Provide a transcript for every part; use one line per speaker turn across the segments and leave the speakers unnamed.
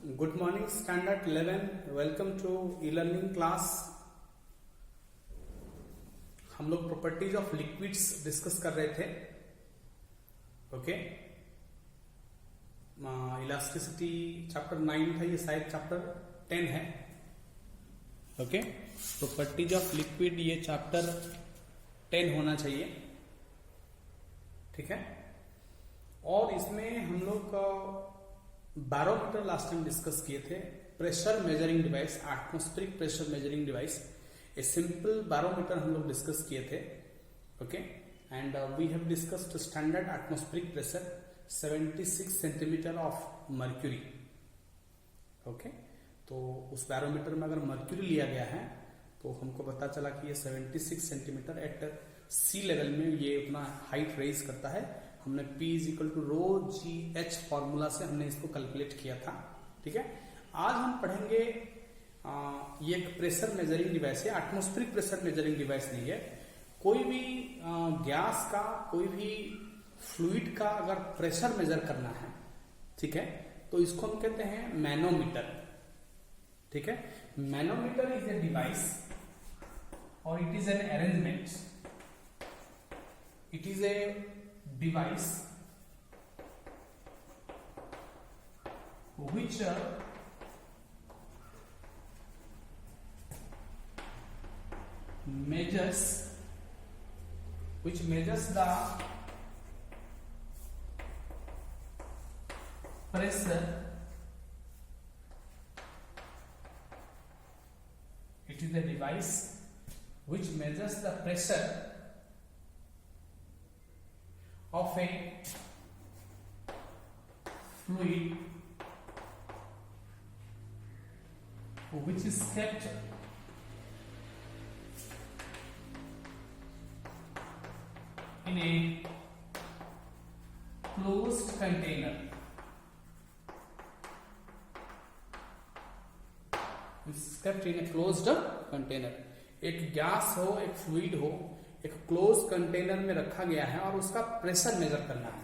Good morning standard 11 welcome to e learning class. हम लोग properties of liquids discuss कर रहे थे। ओके, इलास्टिसिटी चैप्टर 9 था, ये शायद चैप्टर 10 है। ओके, प्रॉपर्टीज ऑफ लिक्विड ये चैप्टर 10 होना चाहिए, ठीक है। और इसमें हम लोग बैरोमीटर लास्ट टाइम डिस्कस किए थे। Pressure measuring device, atmospheric pressure measuring device, a simple barometer हम लोग डिस्कस किए थे। Okay, and we have discussed standard atmospheric pressure 76 centimetre of mercury. Okay, तो उस बैरोमीटर में अगर मर्क्यूरी लिया गया है तो हमको पता चला कि ये 76 सेंटीमीटर एट सी लेवल में ये उतना हाइट रेज करता है। हमने P = ρgh फॉर्मूला से हमने इसको कैलकुलेट किया था, ठीक है। आज हम पढ़ेंगे ये एक प्रेशर मेजरिंग डिवाइस है, एटमॉस्फेरिक प्रेशर मेजरिंग डिवाइस नहीं है। कोई भी गैस का, कोई भी फ्लूइड का अगर प्रेशर मेजर करना है, ठीक है, तो इसको हम कहते हैं मैनोमीटर, ठीक है। मैनोमीटर इज ए डिवाइस और it is an arrangement, it is a device which measures the pressure. It is a device which measures the pressure of a fluid which is kept in a closed container. Which is kept in a closed container. एक gas हो, एक fluid हो, एक close container में रखा गया है और उसका प्रेशर मेजर करना है।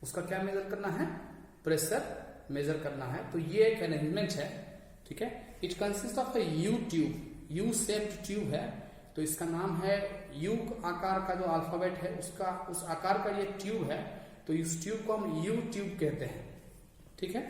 उसका क्या मेजर करना है? प्रेशर मेजर करना है। तो ये एक अरेंजमेंट है, ठीक है। It consist of A you tube, U shaped tube है। तो इसका नाम है, यू आकार का जो अल्फाबेट है उसका, उस आकार का ये ट्यूब है, तो इस ट्यूब को हम यू ट्यूब कहते हैं, ठीक है।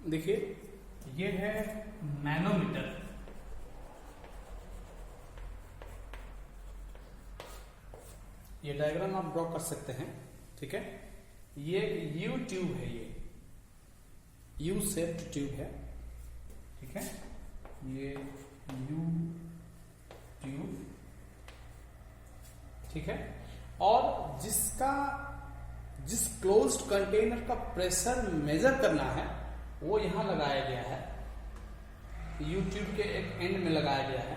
देखिए ये है मैनोमीटर, ये डायग्राम आप ड्रॉ कर सकते हैं, ठीक है। ये यू ट्यूब है, ये यू शेप्ड ट्यूब है, ठीक है। ये यू ट्यूब, ठीक है। और जिस क्लोज्ड कंटेनर का प्रेशर मेजर करना है वो यहां लगाया गया है, यू ट्यूब के एक एंड में लगाया गया है,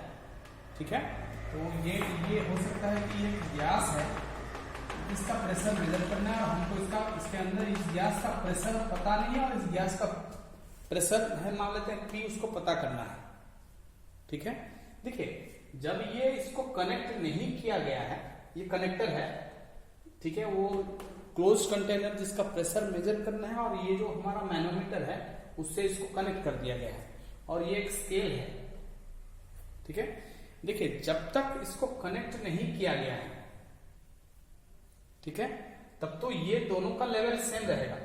ठीक है। तो ये हो सकता है कि ये गैस है, इसका प्रेशर मेजर करना है, और हमको इसके अंदर इस गैस का प्रेशर पता नहीं है, और इस गैस का प्रेशर है मान लेते हैं P, उसको पता करना है, ठीक है। देखिए जब ये इसको कनेक्ट नहीं किया गया है, ये कनेक्टर है, ठीक है, वो क्लोज कंटेनर जिसका प्रेशर मेजर करना है, और ये जो हमारा मैनोमीटर है उससे इसको कनेक्ट कर दिया गया है, और ये एक स्केल है, ठीक है। देखिए जब तक इसको कनेक्ट नहीं किया गया है, ठीक है, तब तो ये दोनों का लेवल सेम रहेगा,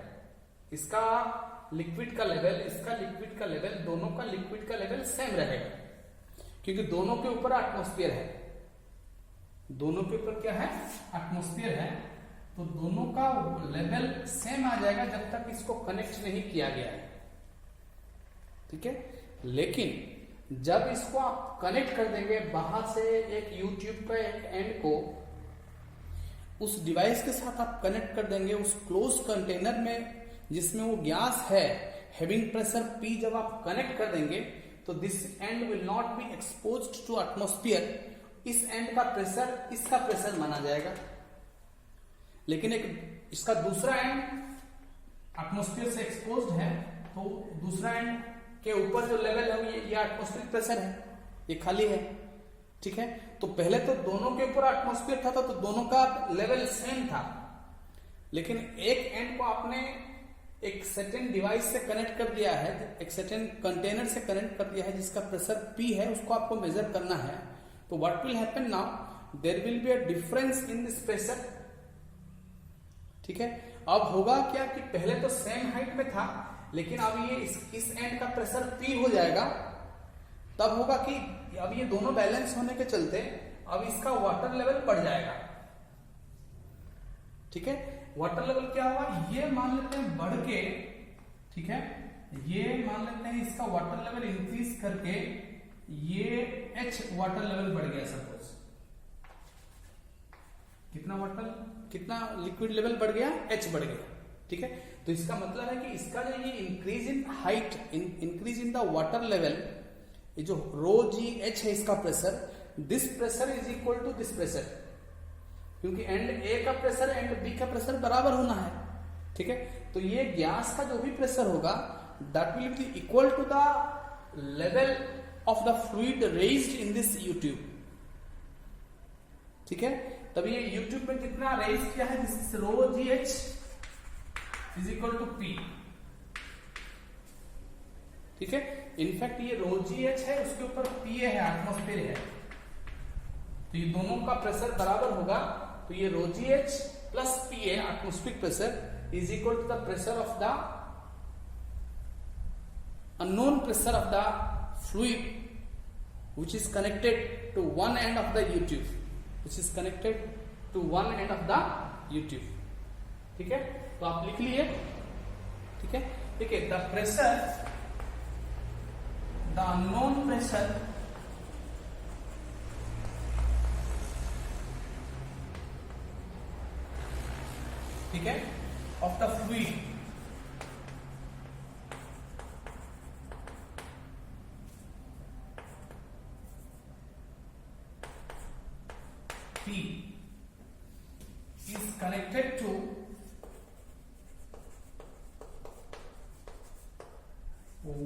इसका लिक्विड का लेवल, इसका लिक्विड का लेवल, दोनों का लिक्विड का लेवल सेम रहेगा, क्योंकि दोनों के ऊपर एटमॉस्फेयर है, दोनों के ऊपर क्या है, एटमॉस्फेयर है, तो दोनों का लेवल सेम आ जाएगा जब तक इसको कनेक्ट नहीं किया गया है, ठीक है। लेकिन जब इसको आप कनेक्ट कर देंगे बाहर से, एक यूट्यूब का एक एंड को उस डिवाइस के साथ आप कनेक्ट कर देंगे उस क्लोज कंटेनर में जिसमें वो गैस है, हैविंग प्रेशर P, जब आप कनेक्ट कर देंगे तो this end will not be exposed to atmosphere, इस एंड का प्रेशर इसका प्रेशर माना जाएगा, लेकिन एक इसका दूसरा एंड एटमॉस्फेयर से एक्सपोज्ड है, तो दूसरा एंड के ऊपर जो लेवल है ये एटमॉस्फेरिक प्रेशर है, ये खाली है, ठीक है। तो पहले तो दोनों के ऊपर एटमॉस्फेयर था, तो दोनों का लेवल सेम था, लेकिन एक एंड को आपने एक सर्टेन डिवाइस से कनेक्ट कर दिया है, एक सर्टेन कंटेनर से कनेक्ट कर दिया है जिसका प्रेशर P है, उसको आपको मेजर करना है, तो what will happen now, there will be a difference in this pressure, ठीक है। अब होगा क्या कि पहले तो सेम हाइट में था, लेकिन अब ये इस एंड का प्रेशर P हो जाएगा, तब होगा कि अब ये दोनों बैलेंस होने के चलते अब इसका वाटर लेवल बढ़ जाएगा, ठीक है। वाटर लेवल क्या होगा, ये मान लेते हैं बढ़ के, ठीक है, ये मान लेते हैं इसका वाटर लेवल इंक्रीज करके ये H वाटर लेवल बढ़ गया, सपोज कितना लिक्विड लेवल बढ़ गया, H बढ़ गया, ठीक है। तो इसका मतलब है कि इसका जो ये increase in height, increase in the water level, ये जो ρgh है इसका pressure, this pressure is equal to this pressure, क्योंकि एंड ए का प्रेशर एंड बी का प्रेशर बराबर होना है, ठीक है। तो ये गैस का जो भी प्रेशर होगा that will be equal to the level of the fluid raised in this U tube, ठीक है। तब ये यूट्यूब में कितना रेज किया है, this ρgh is equal to P, ठीक है। इनफैक्ट ये ρgh है, उसके ऊपर P है, एटमॉस्फेयर है, तो ये दोनों का प्रेशर बराबर होगा, तो ये ρgh प्लस P है, atmospheric pressure, is equal to the pressure of the unknown pressure of the fluid which is connected to one end of the U-tube, which is connected to one end of the U-tube, ठीक है। तो आप लिख लिए, ठीक है। देखिए the pressure, the unknown pressure ठीक है of the fluid P is connected to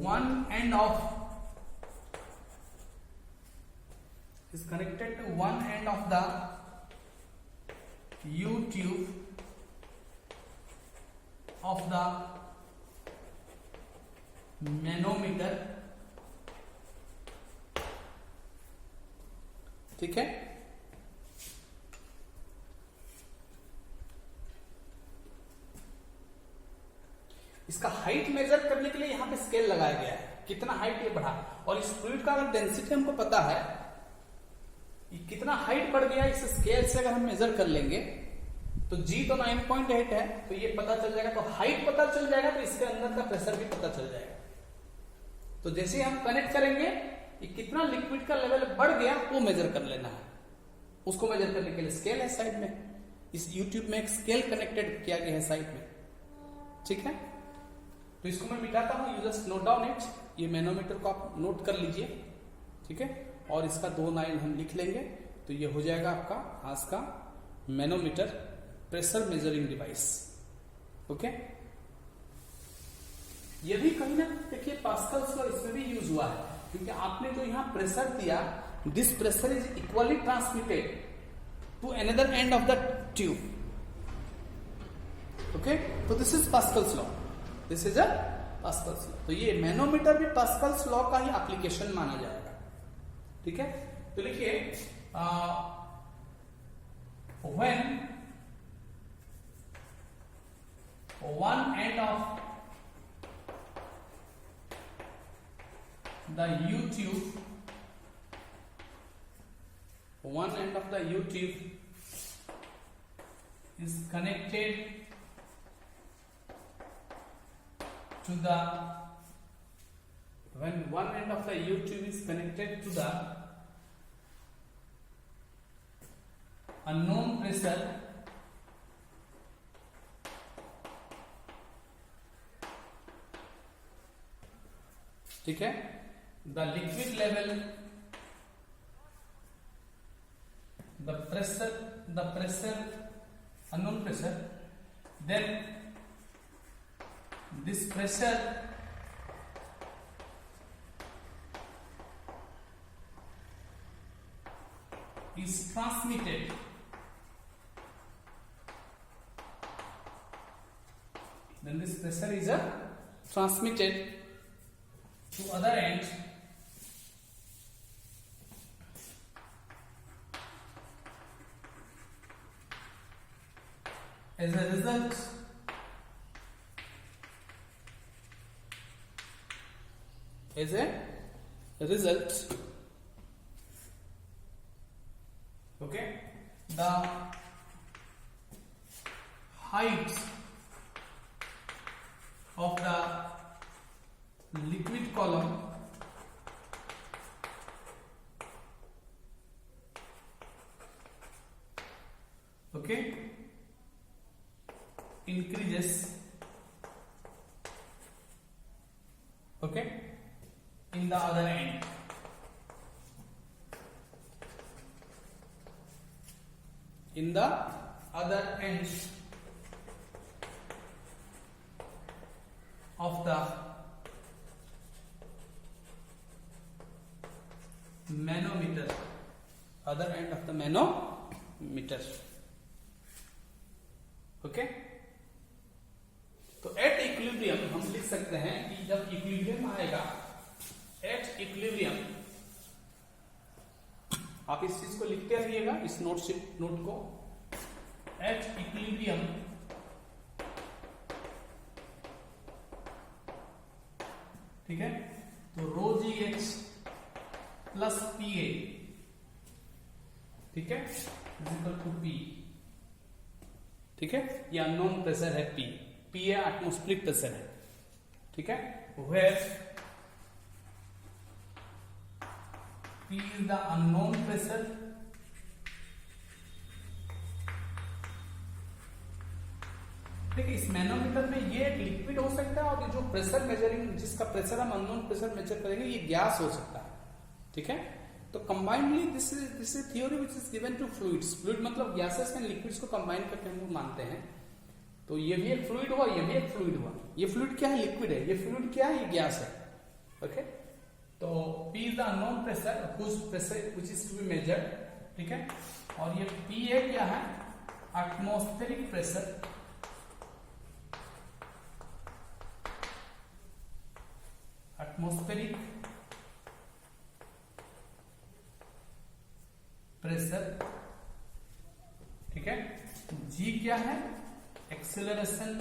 one end of the U-tube of the manometer, ठीक है। इसका हाइट मेजर करने के लिए यहाँ पे स्केल लगाया गया है, कितना हाइट ये बढ़ा। और इस फ्लूइड का अगर डेंसिटी हमको पता है कितना हाइट बढ़ गया, इस स्केल से अगर हम मेजर कर लेंगे तो G तो 9.8 है, तो ये पता चल जाएगा। तो हाइट पता चल जाएगा तो इसके अंदर का प्रेशर भी पता चल जाएगा। तो जैसे हम कनेक्ट करेंगे कि कितना लिक्विड का लेवल बढ़ गया वो मेजर कर लेना है। उसको मेजर करने के लिए स्केल है साइड में, इस यूट्यूब में एक स्केल कनेक्टेड किया गया है साइड में, ठीक है। तो इसको मैं मिटाता हूं, you just note down it. ये मैनोमीटर को आप नोट कर लीजिए, ठीक है। और इसका 2 लाइन हम लिख लेंगे, तो ये हो जाएगा आपका आज का manometer, pressure measuring device. Okay, ये भी कहीं ना देखिए पास्कल्स लॉ इसमें भी यूज हुआ है, क्योंकि आपने जो यहां प्रेशर दिया, this pressure is equally transmitted to another end of the tube. Okay, तो this is Pascal's law, this is a Pascal's law. तो ये मैनोमीटर भी पास्कल्स लॉ का ही एप्लीकेशन माना जाएगा, ठीक है। तो लिखिए when one end of the U-tube, one end of the U-tube is connected to the, when one end of the U-tube is connected to the unknown pressure, ठीक है, the liquid level, the pressure unknown pressure, then this pressure is transmitted to other end as a result okay, the height of the liquid column okay increases, okay, in the other end, in the other end of the manometer, other end of the manometer, okay. तो at equilibrium हम लिख सकते हैं कि जब equilibrium आएगा, at equilibrium, आप इस चीज को लिखते रहिएगा इस नोट को, एट इक्विलिब्रियम ठीक है, तो rho g h plus p a, ठीक है, इक्वल टू पी, ठीक है। ये अननोन प्रेशर है p, p a atmospheric pressure है, ठीक है। Where p is the unknown pressure, ठीक है। इस मैनोमीटर में ये एक लिक्विड हो सकता है, और जो प्रेशर मेजरिंग, जिसका प्रेशर हम अननोन प्रेशर मेजर करेंगे, ये गैस हो सकता है, ठीक है। तो combinedly this is theory which is given to fluids. Fluid मतलब गैसेस एंड लिक्विड्स को कंबाइन करके हम लोग मानते हैं। तो ये भी एक फ्लूइड हुआ, ये भी एक फ्लूइड हुआ। ये फ्लूइड क्या है? लिक्विड है। ये फ्लूइड क्या है? ये गैस है, ओके। तो P is the unknown pressure which pressure which is to be measured, ठीक है। और ये P है क्या है? एटमॉस्फेरिक प्रेशर, एटमॉस्फेरिक प्रेशर, ठीक है। G क्या है? Acceleration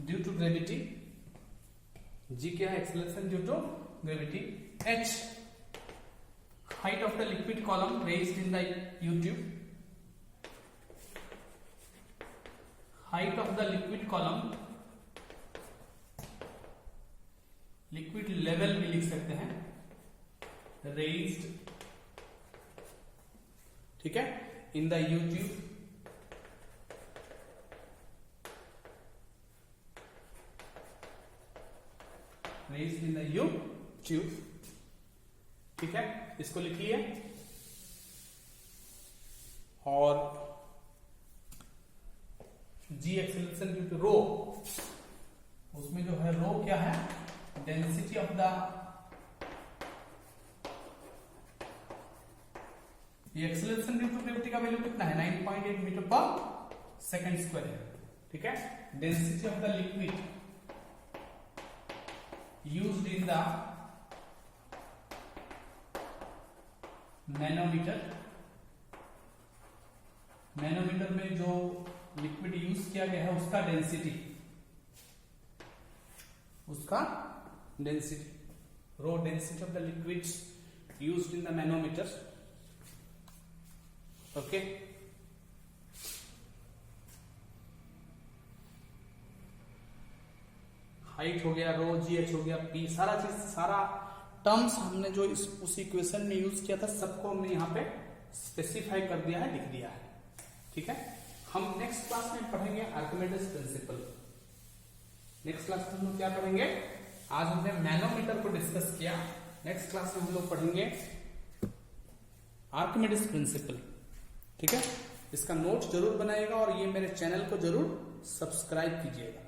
due to gravity, G क्या है acceleration due to gravity, h height of the liquid column raised in the U tube, height of the liquid column, liquid level भी लिख सकते हैं, raised, ठीक है, in the U tube, raised in the U tube, ठीक है, इसको लिखिए। और जी एक्सेलरेशन ड्यू टू रो, उसमें जो है रो क्या है, डेंसिटी ऑफ द, ये एक्सेलरेशन ड्यू टू ग्रेविटी का वैल्यू कितना है, 9.8 मीटर पर सेकंड स्क्वायर है, ठीक है। Density of the liquid used in the manometer, manometer में जो लिक्विड यूज किया गया है उसका density, rho density of the liquids used in the manometer, okay. Height हो गया, रो, जीएच हो गया, पी, सारा चीज, सारा टर्म्स हमने जो उस इक्वेशन में यूज किया था सबको हमने यहाँ पे स्पेसिफाई कर दिया है, लिख दिया है, ठीक है। हम नेक्स्ट क्लास में पढ़ेंगे आर्किमिडीज प्रिंसिपल। नेक्स्ट क्लास में हम लोग क्या पढ़ेंगे, आज हमने मैनोमीटर को डिस्कस किया, नेक्स्ट क्लास में हम लोग पढ़ेंगे आर्किमिडीज प्रिंसिपल, ठीक है। इसका नोट जरूर बनाइएगा और ये मेरे चैनल को जरूर सब्सक्राइब कीजिएगा।